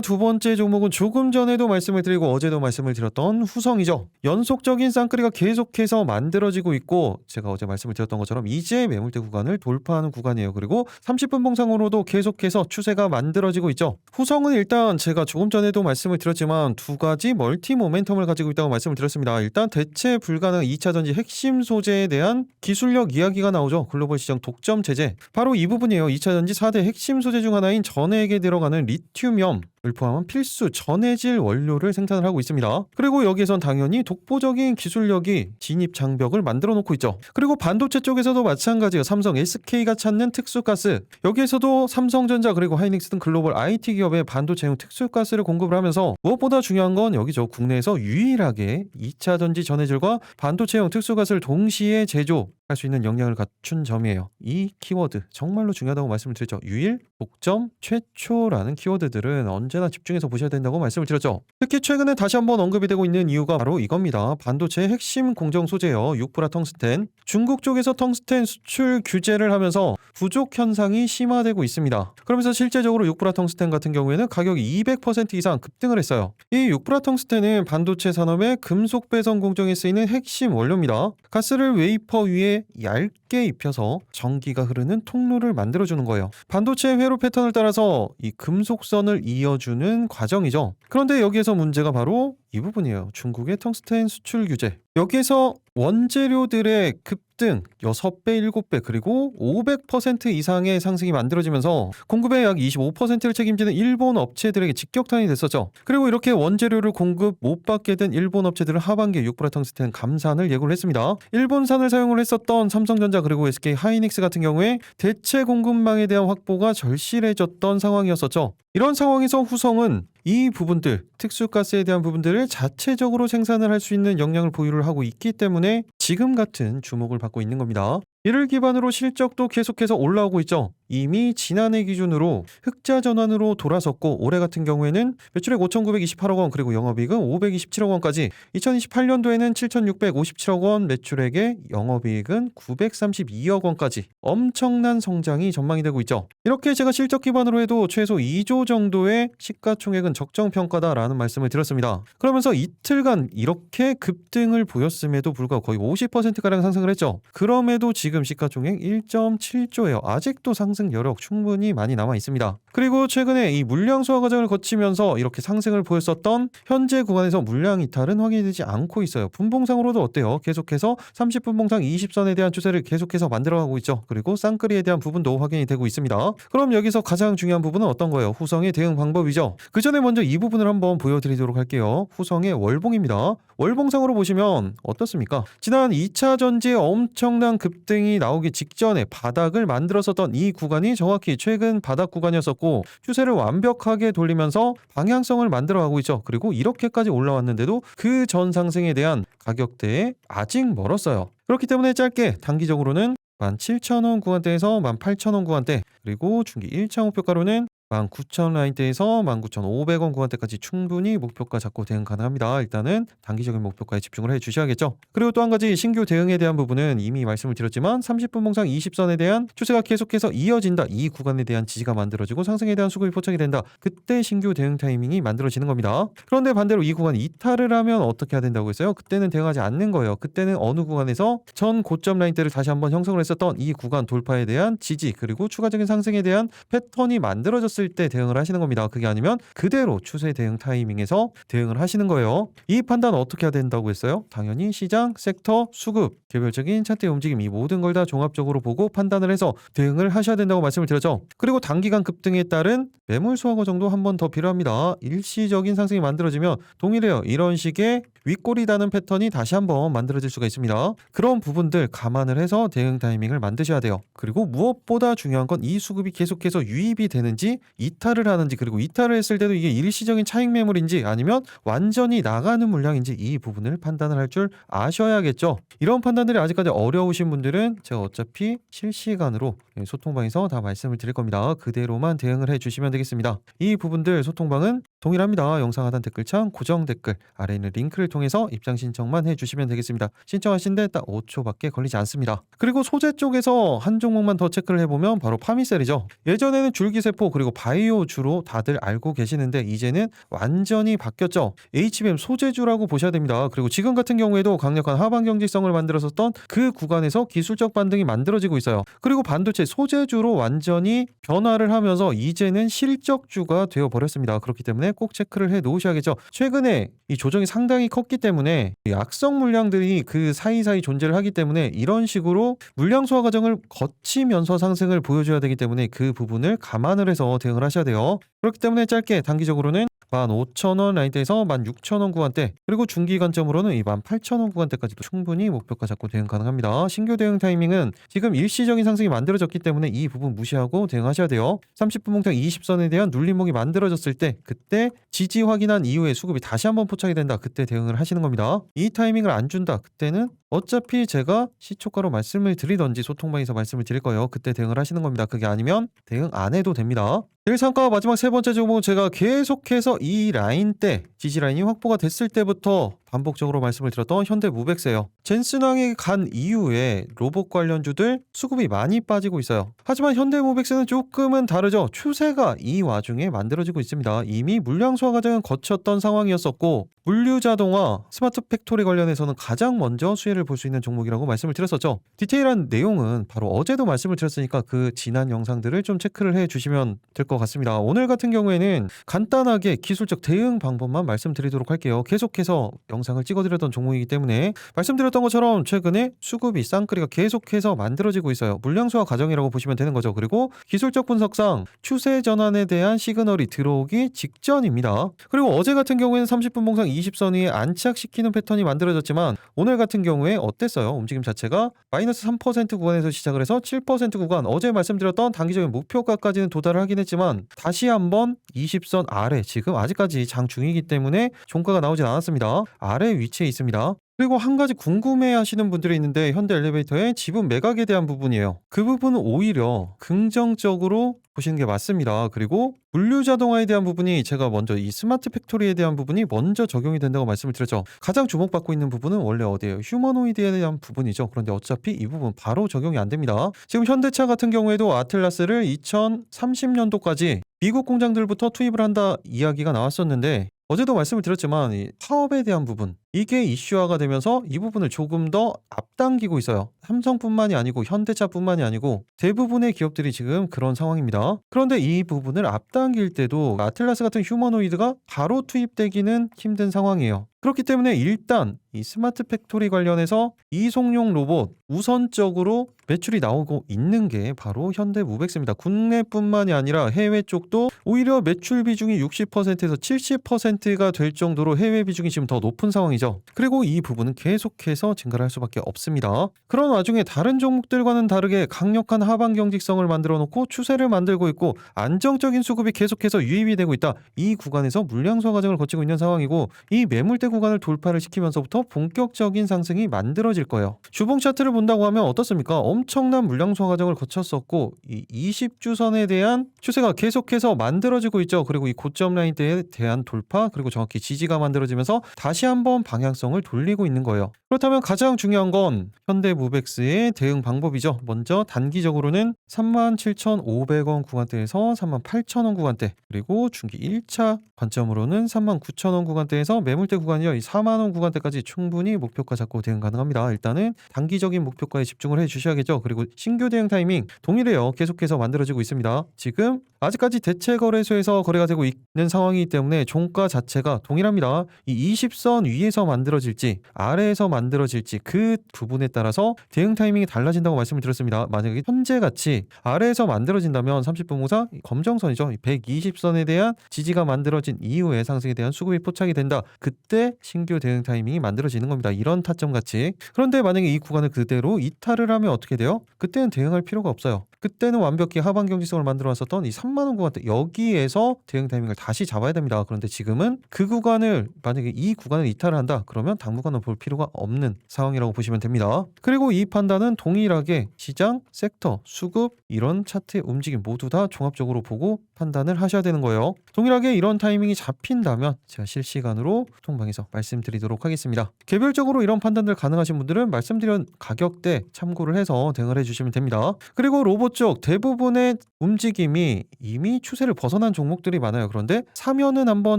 두 번째 종목은 조금 전에도 말씀을 드리고 어제도 말씀을 드렸던 후성이죠. 연속적인 쌍끌이가 계속해서 만들어지고 있고 제가 어제 말씀을 드렸던 것처럼 이제 매물대 구간을 돌파하는 구간이에요. 그리고 30분 봉상으로도 계속해서 추세가 만들어지고 있죠. 후성은 일단 제가 조금 전에도 말씀을 드렸지만 두 가지 멀티 모멘텀을 가지고 있다고 말씀을 드렸습니다. 일단 대체 불가능한 2차전지 핵심 소재에 대한 기술력 이야기가 나오죠. 글로벌 시장 독점 제재. 바로 이 부분이에요. 2차전지 4대 핵심 소재 중 하나인 전해액에 들어가는 리튬염 을 포함한 필수 전해질 원료를 생산을 하고 있습니다. 그리고 여기에선 당연히 독보적인 기술력이 진입 장벽을 만들어 놓고 있죠. 그리고 반도체 쪽에서도 마찬가지예요. 삼성, SK가 찾는 특수가스. 여기에서도 삼성전자 그리고 하이닉스 등 글로벌 IT 기업의 반도체용 특수가스를 공급을 하면서 무엇보다 중요한 건 여기죠. 국내에서 유일하게 2차 전지 전해질과 반도체용 특수가스를 동시에 제조할 수 있는 역량을 갖춘 점이에요. 이 키워드 정말로 중요하다고 말씀을 드렸죠. 유일, 독점, 최초라는 키워드들은 언제나 집중해서 보셔야 된다고 말씀을 드렸죠. 특히 최근에 다시 한번 언급이 되고 있는 이유가 바로 이겁니다. 반도체의 핵심 공정 소재요. 6브라 텅스텐. 중국 쪽에서 텅스텐 수출 규제를 하면서 부족 현상이 심화되고 있습니다. 그러면서 실제적으로 6브라 텅스텐 같은 경우에는 가격이 200% 이상 급등을 했어요. 이 6브라 텅스텐은 반도체 산업의 금속 배선 공정에 쓰이는 핵심 원료입니다. 가스를 웨이퍼 위에 얇게 입혀서 전기가 흐르는 통로를 만들어주는 거예요. 반도체 회로 패턴을 따라서 이 금속선을 이어주는 과정이죠. 그런데 여기에서 문제가 바로 이 부분이에요. 중국의 텅스텐 수출 규제. 여기에서 원재료들의 급등 6배, 7배 그리고 500% 이상의 상승이 만들어지면서 공급의 약 25%를 책임지는 일본 업체들에게 직격탄이 됐었죠. 그리고 이렇게 원재료를 공급 못 받게 된 일본 업체들은 하반기에 6브라 텅스텐 감산을 예고를 했습니다. 일본산을 사용을 했었던 삼성전자 그리고 SK 하이닉스 같은 경우에 대체 공급망에 대한 확보가 절실해졌던 상황이었었죠. 이런 상황에서 후성은 이 부분들, 특수가스에 대한 부분들을 자체적으로 생산을 할 수 있는 역량을 보유를 하고 있기 때문에 지금 같은 주목을 받고 있는 겁니다. 이를 기반으로 실적도 계속해서 올라오고 있죠. 이미 지난해 기준으로 흑자 전환으로 돌아섰고 올해 같은 경우에는 매출액 5,928억 원 그리고 영업이익은 527억 원까지 2028년도에는 7,657억 원 매출액에 영업이익은 932억 원까지 엄청난 성장이 전망이 되고 있죠. 이렇게 제가 실적 기반으로 해도 최소 2조 정도의 시가총액은 적정평가다라는 말씀을 드렸습니다. 그러면서 이틀간 이렇게 급등을 보였음에도 불구하고 거의 50%가량 상승을 했죠. 그럼에도 지금 시가총액 1.7조예요. 아직도 상승 여력 충분히 많이 남아 있습니다. 그리고 최근에 이 물량 소화 과정을 거치면서 이렇게 상승을 보였었던 현재 구간에서 물량 이탈은 확인되지 않고 있어요. 분봉상으로도 어때요? 계속해서 30분 봉상 20선에 대한 추세를 계속해서 만들어가고 있죠. 그리고 쌍끌이에 대한 부분도 확인이 되고 있습니다. 그럼 여기서 가장 중요한 부분은 어떤 거예요? 후성의 대응 방법이죠. 그 전에 먼저 이 부분을 한번 보여드리도록 할게요. 후성의 월봉입니다. 월봉상으로 보시면 어떻습니까? 지난 2차 전지의 엄청난 급등이 나오기 직전에 바닥을 만들었었던 이 구간이 정확히 최근 바닥 구간이었었고 추세를 완벽하게 돌리면서 방향성을 만들어가고 있죠. 그리고 이렇게까지 올라왔는데도 그 전 상승에 대한 가격대에 아직 멀었어요. 그렇기 때문에 짧게 단기적으로는 17,000원 구간대에서 18,000원 구간대 그리고 중기 1차 목표가로는 19,000 라인대에서 19,500원 구간대까지 충분히 목표가 잡고 대응 가능합니다. 일단은 단기적인 목표가에 집중을 해주셔야겠죠. 그리고 또 한 가지 신규 대응에 대한 부분은 이미 말씀을 드렸지만 30분 봉상 20선에 대한 추세가 계속해서 이어진다. 이 구간에 대한 지지가 만들어지고 상승에 대한 수급이 포착이 된다. 그때 신규 대응 타이밍이 만들어지는 겁니다. 그런데 반대로 이 구간 이탈을 하면 어떻게 해야 된다고 했어요? 그때는 대응하지 않는 거예요. 그때는 어느 구간에서 전 고점 라인대를 다시 한번 형성을 했었던 이 구간 돌파에 대한 지지 그리고 추가적인 상승에 대한 패턴이 만들어졌을 때 대응을 하시는 겁니다. 그게 아니면 그대로 추세 대응 타이밍에서 대응을 하시는 거예요. 이 판단 어떻게 해야 된다고 했어요? 당연히 시장, 섹터, 수급, 개별적인 차트의 움직임 이 모든 걸 다 종합적으로 보고 판단을 해서 대응을 하셔야 된다고 말씀을 드렸죠. 그리고 단기간 급등에 따른 매물 소화 과정도 한 번 더 필요합니다. 일시적인 상승이 만들어지면 동일해요. 이런 식의 윗골이 다는 패턴이 다시 한번 만들어질 수가 있습니다. 그런 부분들 감안을 해서 대응 타이밍을 만드셔야 돼요. 그리고 무엇보다 중요한 건 이 수급이 계속해서 유입이 되는지 이탈을 하는지, 그리고 이탈을 했을 때도 이게 일시적인 차익 매물인지 아니면 완전히 나가는 물량인지 이 부분을 판단을 할 줄 아셔야겠죠. 이런 판단들이 아직까지 어려우신 분들은 제가 어차피 실시간으로 소통방에서 다 말씀을 드릴 겁니다. 그대로만 대응을 해주시면 되겠습니다. 이 부분들 소통방은 동일합니다. 영상 하단 댓글창 고정 댓글 아래 있는 링크를 통해서 입장 신청만 해주시면 되겠습니다. 신청하신데 딱 5초밖에 걸리지 않습니다. 그리고 소재 쪽에서 한 종목만 더 체크를 해보면 바로 파미셀이죠. 예전에는 줄기세포 그리고 바이오 주로 다들 알고 계시는데 이제는 완전히 바뀌었죠. HBM 소재주라고 보셔야 됩니다. 그리고 지금 같은 경우에도 강력한 하방 경직성을 만들었었던 그 구간에서 기술적 반등이 만들어지고 있어요. 그리고 반도체 소재주로 완전히 변화를 하면서 이제는 실적주가 되어버렸습니다. 그렇기 때문에 꼭 체크를 해 놓으셔야겠죠. 최근에 이 조정이 상당히 컸기 때문에 악성 물량들이 그 사이사이 존재를 하기 때문에 이런 식으로 물량 소화 과정을 거치면서 상승을 보여줘야 되기 때문에 그 부분을 감안을 해서 대응을 하셔야 돼요. 그렇기 때문에 짧게 단기적으로는 15,000원 라인대에서 16,000원 구간대, 그리고 중기 관점으로는 이 18,000원 구간대까지도 충분히 목표가 잡고 대응 가능합니다. 신규 대응 타이밍은 지금 일시적인 상승이 만들어졌기 때문에 이 부분 무시하고 대응하셔야 돼요. 30분 몽땅 20선에 대한 눌림목이 만들어졌을 때 그때 지지 확인한 이후에 수급이 다시 한번 포착이 된다. 그때 대응을 하시는 겁니다. 이 타이밍을 안 준다. 그때는 어차피 제가 시초가로 말씀을 드리던지 소통방에서 말씀을 드릴 거예요. 그때 대응을 하시는 겁니다. 그게 아니면 대응 안 해도 됩니다. 일상가 마지막 세 번째 종목은 제가 계속해서 이 라인대 지지 라인이 확보가 됐을 때부터 반복적으로 말씀을 드렸던 현대무백스예요. 젠슨왕이 간 이후에 로봇 관련주들 수급이 많이 빠지고 있어요. 하지만 현대무백스는 조금은 다르죠. 추세가 이 와중에 만들어지고 있습니다. 이미 물량 소화 과정은 거쳤던 상황이었었고 물류자동화, 스마트 팩토리 관련해서는 가장 먼저 수혜를 볼 수 있는 종목이라고 말씀을 드렸었죠. 디테일한 내용은 바로 어제도 말씀을 드렸으니까 그 지난 영상들을 좀 체크를 해 주시면 될 것 같습니다. 오늘 같은 경우에는 간단하게 기술적 대응 방법만 말씀드리도록 할게요. 계속해서 영상을 찍어드렸던 종목이기 때문에 말씀드렸던 것처럼 최근에 수급이 쌍끌이가 계속해서 만들어지고 있어요. 물량 소화 과정이라고 보시면 되는 거죠. 그리고 기술적 분석상 추세 전환에 대한 시그널이 들어오기 직전입니다. 그리고 어제 같은 경우에는 30분 봉상 20선 위에 안착시키는 패턴이 만들어졌지만 오늘 같은 경우에 어땠어요? 움직임 자체가 마이너스 3% 구간에서 시작을 해서 7% 구간, 어제 말씀드렸던 단기적인 목표가까지는 도달을 하긴 했지만 다시 한번 20선 아래, 지금 아직까지 장 중이기 때문에 종가가 나오진 않았습니다. 아래 위치에 있습니다. 그리고 한 가지 궁금해 하시는 분들이 있는데 현대 엘리베이터의 지분 매각에 대한 부분이에요. 그 부분은 오히려 긍정적으로 보시는 게 맞습니다. 그리고 물류 자동화에 대한 부분이 제가 먼저 이 스마트 팩토리에 대한 부분이 먼저 적용이 된다고 말씀을 드렸죠. 가장 주목받고 있는 부분은 원래 어디예요? 휴머노이드에 대한 부분이죠. 그런데 어차피 이 부분 바로 적용이 안 됩니다. 지금 현대차 같은 경우에도 아틀라스를 2030년도까지 미국 공장들부터 투입을 한다 이야기가 나왔었는데 어제도 말씀을 드렸지만 이 사업에 대한 부분 이게 이슈화가 되면서 이 부분을 조금 더 앞당기고 있어요. 삼성뿐만이 아니고 현대차뿐만이 아니고 대부분의 기업들이 지금 그런 상황입니다. 그런데 이 부분을 앞당길 때도 아틀라스 같은 휴머노이드가 바로 투입되기는 힘든 상황이에요. 그렇기 때문에 일단 이 스마트 팩토리 관련해서 이송용 로봇 우선적으로 매출이 나오고 있는 게 바로 현대무백스입니다. 국내뿐만이 아니라 해외 쪽도 오히려 매출 비중이 60%에서 70%가 될 정도로 해외 비중이 지금 더 높은 상황이죠. 그리고 이 부분은 계속해서 증가를 할 수밖에 없습니다. 그런 와중에 다른 종목들과는 다르게 강력한 하방 경직성을 만들어 놓고 추세를 만들고 있고 안정적인 수급이 계속해서 유입이 되고 있다. 이 구간에서 물량 소화 과정을 거치고 있는 상황이고 이 매물대 구간을 돌파를 시키면서부터 본격적인 상승이 만들어질 거예요. 주봉 차트를 본다고 하면 어떻습니까? 엄청난 물량 소화 과정을 거쳤었고 이 20주선에 대한 추세가 계속해서 만들어지고 있죠. 그리고 이 고점 라인대에 대한 돌파, 그리고 정확히 지지가 만들어지면서 다시 한번 방향성을 돌리고 있는 거예요. 그렇다면 가장 중요한 건 현대무백스의 대응 방법이죠. 먼저 단기적으로는 37,500원 구간대에서 38,000원 구간대, 그리고 중기 1차 관점으로는 39,000원 구간대에서 매물대 구간이요. 이 4만원 구간대까지 충분히 목표가 잡고 대응 가능합니다. 일단은 단기적인 목표가에 집중을 해주셔야겠죠. 그리고 신규 대응 타이밍 동일해요. 계속해서 만들어지고 있습니다. 지금 아직까지 대체거래소에서 거래가 되고 있는 상황이기 때문에 종가 자체가 동일합니다. 이 20선 위에서 만들어질지 아래에서 만들어질지 그 부분에 따라서 대응 타이밍이 달라진다고 말씀을 드렸습니다. 만약에 현재같이 아래에서 만들어진다면 30분 모사 검정선이죠. 120선에 대한 지지가 만들어진 이후에 상승에 대한 수급이 포착이 된다. 그때 때 신규 대응 타이밍이 만들어지는 겁니다. 이런 타점 같이. 그런데 만약에 이 구간을 그대로 이탈을 하면 어떻게 돼요? 그때는 대응할 필요가 없어요. 그때는 완벽히 하방 경직성을 만들어 놨었던 이 3만원 구간대 여기에서 대응 타이밍을 다시 잡아야 됩니다. 그런데 지금은 그 구간을 만약에 이 구간을 이탈을 한다 그러면 당분간은 볼 필요가 없는 상황이라고 보시면 됩니다. 그리고 이 판단은 동일하게 시장, 섹터, 수급 이런 차트의 움직임 모두 다 종합적으로 보고 판단을 하셔야 되는 거예요. 동일하게 이런 타이밍이 잡힌다면 제가 실시간으로 소통방에서 말씀드리도록 하겠습니다. 개별적으로 이런 판단들 가능하신 분들은 말씀드린 가격대 참고를 해서 대응을 해주시면 됩니다. 그리고 로봇 쪽 대부분의 움직임이 이미 추세를 벗어난 종목들이 많아요. 그런데 사면은 한번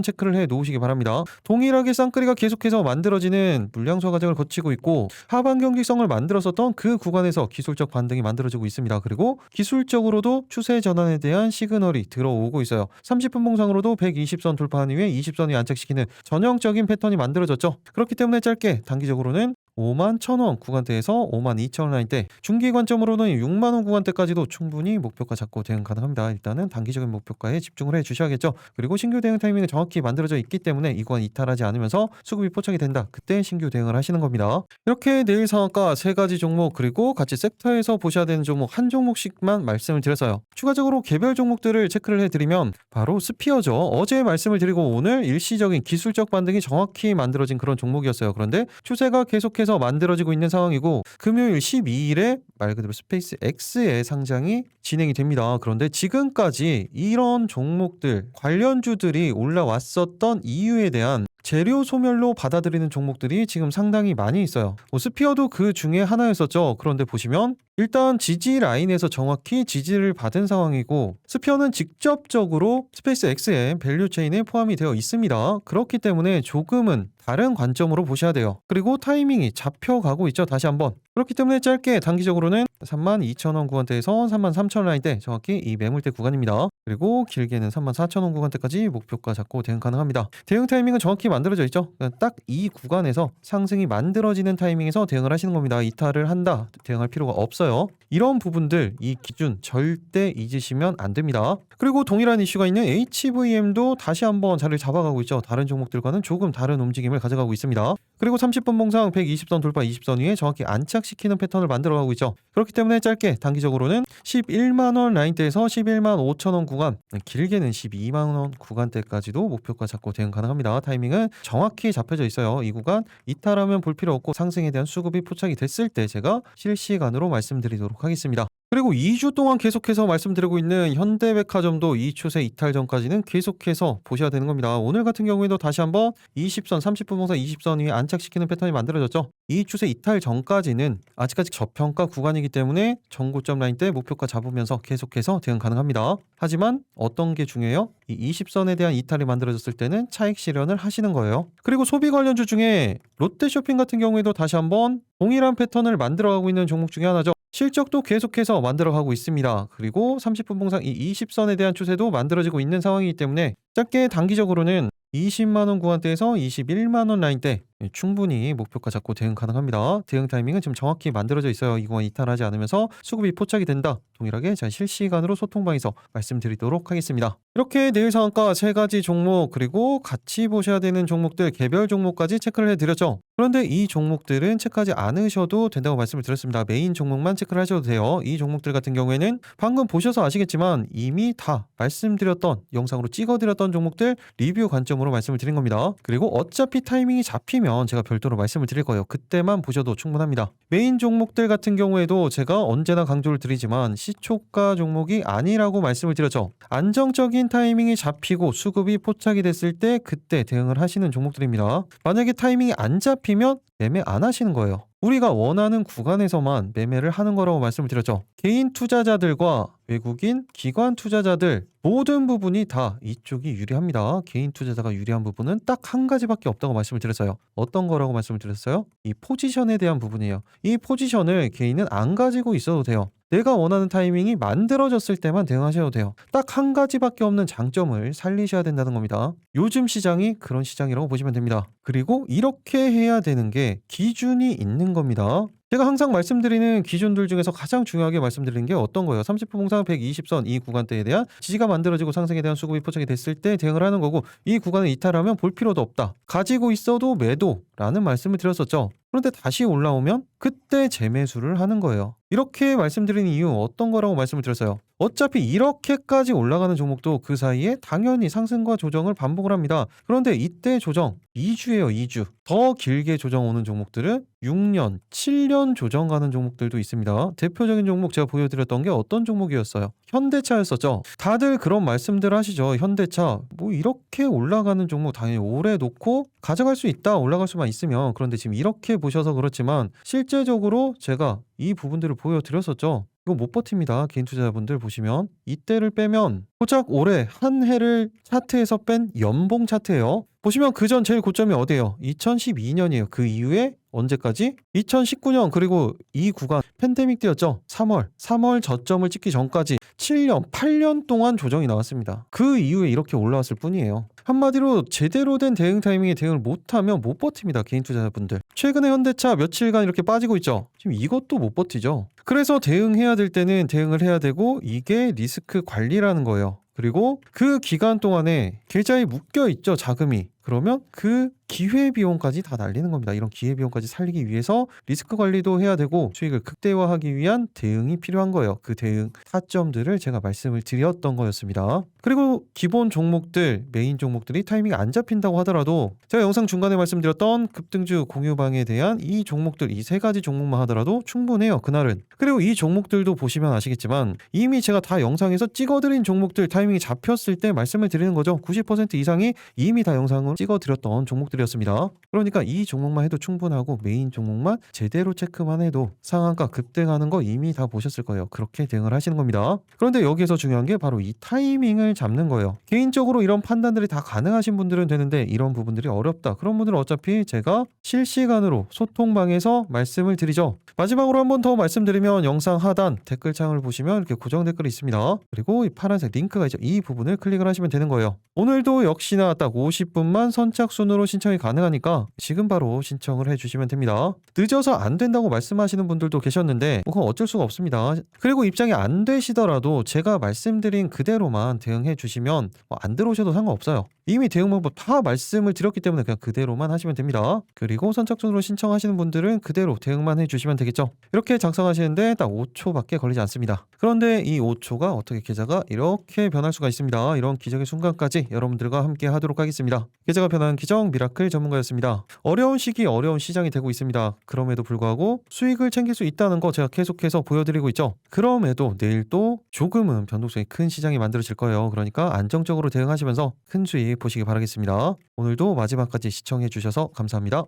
체크를 해 놓으시기 바랍니다. 동일하게 쌍끌이가 계속해서 만들어지는 물량소 과정을 거치고 있고 하방 경직성을 만들었었던 그 구간에서 기술적 반등이 만들어지고 있습니다. 그리고 기술적으로도 추세 전환에 대한 시그널이 들어오고 있어요. 30분 봉상으로도 120선 돌파한 이후에 20선이 안착시키는 전형적인 패턴이 만들어졌죠. 그렇기 때문에 짧게 단기적으로는 51,000원 구간대에서 52,000원 라인대, 중기 관점으로는 6만원 구간대까지도 충분히 목표가 잡고 대응 가능합니다. 일단은 단기적인 목표가에 집중을 해주셔야겠죠. 그리고 신규 대응 타이밍이 정확히 만들어져 있기 때문에 이 구간 이탈하지 않으면서 수급이 포착이 된다. 그때 신규 대응을 하시는 겁니다. 이렇게 내일 상한가 3가지 종목 그리고 같이 섹터에서 보셔야 되는 종목 한 종목씩만 말씀을 드렸어요. 추가적으로 개별 종목들을 체크를 해드리면 바로 스피어죠. 어제 말씀을 드리고 오늘 일시적인 기술적 반등이 정확히 만들어진 그런 종목이었어요. 그런데 추세가 계속해서 만들어지고 있는 상황이고 금요일 12일에 말 그대로 스페이스 X의 상장이 진행이 됩니다. 그런데 지금까지 이런 종목들 관련주들이 올라왔었던 이유에 대한 재료 소멸로 받아들이는 종목들이 지금 상당히 많이 있어요. 스피어도 그 중에 하나였었죠. 그런데 보시면 일단 지지 라인에서 정확히 지지를 받은 상황이고 스피어는 직접적으로 스페이스 X의 밸류 체인에 포함이 되어 있습니다. 그렇기 때문에 조금은 다른 관점으로 보셔야 돼요. 그리고 타이밍이 잡혀가고 있죠. 다시 한번. 그렇기 때문에 짧게 단기적으로는 32,000원 구간대에서 33,000원 라인대 정확히 이 매물대 구간입니다. 그리고 길게는 34,000원 구간대까지 목표가 잡고 대응 가능합니다. 대응 타이밍은 정확히 만들어져 있죠. 딱 이 구간에서 상승이 만들어지는 타이밍에서 대응을 하시는 겁니다. 이탈을 한다. 대응할 필요가 없어요. 이런 부분들 이 기준 절대 잊으시면 안 됩니다. 그리고 동일한 이슈가 있는 HVM도 다시 한번 자리를 잡아가고 있죠. 다른 종목들과는 조금 다른 움직임을 가져가고 있습니다. 그리고 30분 봉상 120선 돌파 20선 위에 정확히 안착시키는 패턴을 만들어가고 있죠. 그렇기 때문에 짧게 단기적으로는 11만원 라인대에서 11만 5천원 구간, 길게는 12만원 구간대까지도 목표가 잡고 대응 가능합니다. 타이밍은 정확히 잡혀져 있어요. 이 구간 이탈하면 볼 필요 없고 상승에 대한 수급이 포착이 됐을 때 제가 실시간으로 말씀드리도록 하겠습니다. 그리고 2주 동안 계속해서 말씀드리고 있는 현대백화점도 이 추세 이탈 전까지는 계속해서 보셔야 되는 겁니다. 오늘 같은 경우에도 다시 한번 20선, 30분 봉상 20선 위에 안착시키는 패턴이 만들어졌죠. 이 추세 이탈 전까지는 아직까지 저평가 구간이기 때문에 전고점 라인 때 목표가 잡으면서 계속해서 대응 가능합니다. 하지만 어떤 게 중요해요? 이 20선에 대한 이탈이 만들어졌을 때는 차익 실현을 하시는 거예요. 그리고 소비 관련주 중에 롯데쇼핑 같은 경우에도 다시 한번 동일한 패턴을 만들어가고 있는 종목 중에 하나죠. 실적도 계속해서 만들어가고 있습니다. 그리고 30분 봉상 이 20선에 대한 추세도 만들어지고 있는 상황이기 때문에 짧게 단기적으로는 20만원 구간대에서 21만원 라인대 충분히 목표가 잡고 대응 가능합니다. 대응 타이밍은 지금 정확히 만들어져 있어요. 이 구간 이탈하지 않으면서 수급이 포착이 된다. 동일하게 제가 실시간으로 소통방에서 말씀드리도록 하겠습니다. 이렇게 내일 상한가 3가지 종목 그리고 같이 보셔야 되는 종목들 개별 종목까지 체크를 해드렸죠. 그런데 이 종목들은 체크하지 않으셔도 된다고 말씀을 드렸습니다. 메인 종목만 체크를 하셔도 돼요. 이 종목들 같은 경우에는 방금 보셔서 아시겠지만 이미 다 말씀드렸던 영상으로 찍어드렸던 종목들 리뷰 관점으로 말씀을 드린 겁니다. 그리고 어차피 타이밍이 잡히면 제가 별도로 말씀을 드릴 거예요. 그때만 보셔도 충분합니다. 메인 종목들 같은 경우에도 제가 언제나 강조를 드리지만 시초가 종목이 아니라고 말씀을 드렸죠. 안정적인 타이밍이 잡히고 수급이 포착이 됐을 때 그때 대응을 하시는 종목들입니다. 만약에 타이밍이 안 잡히면 매매 안 하시는 거예요. 우리가 원하는 구간에서만 매매를 하는 거라고 말씀을 드렸죠. 개인 투자자들과 외국인, 기관 투자자들 모든 부분이 다 이쪽이 유리합니다. 개인 투자자가 유리한 부분은 딱 한 가지밖에 없다고 말씀을 드렸어요. 어떤 거라고 말씀을 드렸어요? 이 포지션에 대한 부분이에요. 이 포지션을 개인은 안 가지고 있어도 돼요. 내가 원하는 타이밍이 만들어졌을 때만 대응하셔도 돼요. 딱 한 가지밖에 없는 장점을 살리셔야 된다는 겁니다. 요즘 시장이 그런 시장이라고 보시면 됩니다. 그리고 이렇게 해야 되는 게 기준이 있는 겁니다. 제가 항상 말씀드리는 기준들 중에서 가장 중요하게 말씀드리는 게 어떤 거예요? 30분 봉상 120선 이 구간대에 대한 지지가 만들어지고 상승에 대한 수급이 포착이 됐을 때 대응을 하는 거고, 이 구간을 이탈하면 볼 필요도 없다. 가지고 있어도 매도라는 말씀을 드렸었죠. 그런데 다시 올라오면 그때 재매수를 하는 거예요. 이렇게 말씀드리는 이유 어떤 거라고 말씀을 드렸어요? 어차피 이렇게까지 올라가는 종목도 그 사이에 당연히 상승과 조정을 반복을 합니다. 그런데 이때 조정 2주예요, 2주. 더 길게 조정 오는 종목들은 6년, 7년 조정 가는 종목들도 있습니다. 대표적인 종목 제가 보여드렸던 게 어떤 종목이었어요? 현대차였었죠. 다들 그런 말씀들 하시죠. 현대차 뭐 이렇게 올라가는 종목 당연히 오래 놓고 가져갈 수 있다, 올라갈 수만 있으면. 그런데 지금 이렇게 보셔서 그렇지만 실제적으로 제가 이 부분들을 보여드렸었죠. 이거 못 버팁니다. 개인 투자자분들 보시면 이때를 빼면 고작 올해 한 해를 차트에서 뺀 연봉 차트예요. 보시면 그전 제일 고점이 어디예요? 2012년이에요. 그 이후에 언제까지? 2019년, 그리고 이 구간 팬데믹 때였죠. 3월 저점을 찍기 전까지 7년, 8년 동안 조정이 나왔습니다. 그 이후에 이렇게 올라왔을 뿐이에요. 한마디로 제대로 된 대응 타이밍에 대응을 못하면 못 버팁니다. 개인 투자자분들. 최근에 현대차 며칠간 이렇게 빠지고 있죠. 지금 이것도 못 버티죠. 그래서 대응해야 될 때는 대응을 해야 되고, 이게 리스크 관리라는 거예요. 그리고 그 기간 동안에 계좌에 묶여 있죠, 자금이. 그러면 그 기회비용까지 다 날리는 겁니다. 이런 기회비용까지 살리기 위해서 리스크 관리도 해야 되고 수익을 극대화하기 위한 대응이 필요한 거예요. 그 대응 타점들을 제가 말씀을 드렸던 거였습니다. 그리고 기본 종목들, 메인 종목들이 타이밍이 안 잡힌다고 하더라도 제가 영상 중간에 말씀드렸던 급등주 공유방에 대한 이 종목들, 이 세 가지 종목만 하더라도 충분해요, 그날은. 그리고 이 종목들도 보시면 아시겠지만 이미 제가 다 영상에서 찍어드린 종목들 타이밍이 잡혔을 때 말씀을 드리는 거죠. 90% 이상이 이미 다 영상으로 찍어드렸던 종목들이었습니다. 그러니까 이 종목만 해도 충분하고 메인 종목만 제대로 체크만 해도 상한가 급등하는 거 이미 다 보셨을 거예요. 그렇게 대응을 하시는 겁니다. 그런데 여기에서 중요한 게 바로 이 타이밍을 잡는 거예요. 개인적으로 이런 판단들이 다 가능하신 분들은 되는데 이런 부분들이 어렵다. 그런 분들은 어차피 제가 실시간으로 소통방에서 말씀을 드리죠. 마지막으로 한 번 더 말씀드리면 영상 하단 댓글창을 보시면 이렇게 고정 댓글이 있습니다. 그리고 이 파란색 링크가 있죠. 이 부분을 클릭을 하시면 되는 거예요. 오늘도 역시나 딱 50분만 선착순으로 신청이 가능하니까 지금 바로 신청을 해주시면 됩니다. 늦어서 안 된다고 말씀하시는 분들도 계셨는데 그건 어쩔 수가 없습니다. 그리고 입장이 안 되시더라도 제가 말씀드린 그대로만 대응해 주시면 안 들어오셔도 상관없어요. 이미 대응 방법 다 말씀을 드렸기 때문에 그냥 그대로만 하시면 됩니다. 그리고 선착순으로 신청하시는 분들은 그대로 대응만 해주시면 되겠죠. 이렇게 작성하시는데 딱 5초밖에 걸리지 않습니다. 그런데 이 5초가 어떻게 계좌가 이렇게 변할 수가 있습니다. 이런 기적의 순간까지 여러분들과 함께 하도록 하겠습니다. 계좌가 변하는 기적 미라클 전문가였습니다. 어려운 시기, 어려운 시장이 되고 있습니다. 그럼에도 불구하고 수익을 챙길 수 있다는 거 제가 계속해서 보여드리고 있죠. 그럼에도 내일 또 조금은 변동성이 큰 시장이 만들어질 거예요. 그러니까 안정적으로 대응하시면서 큰 수익 보시기 바라겠습니다. 오늘도 마지막까지 시청해 주셔서 감사합니다.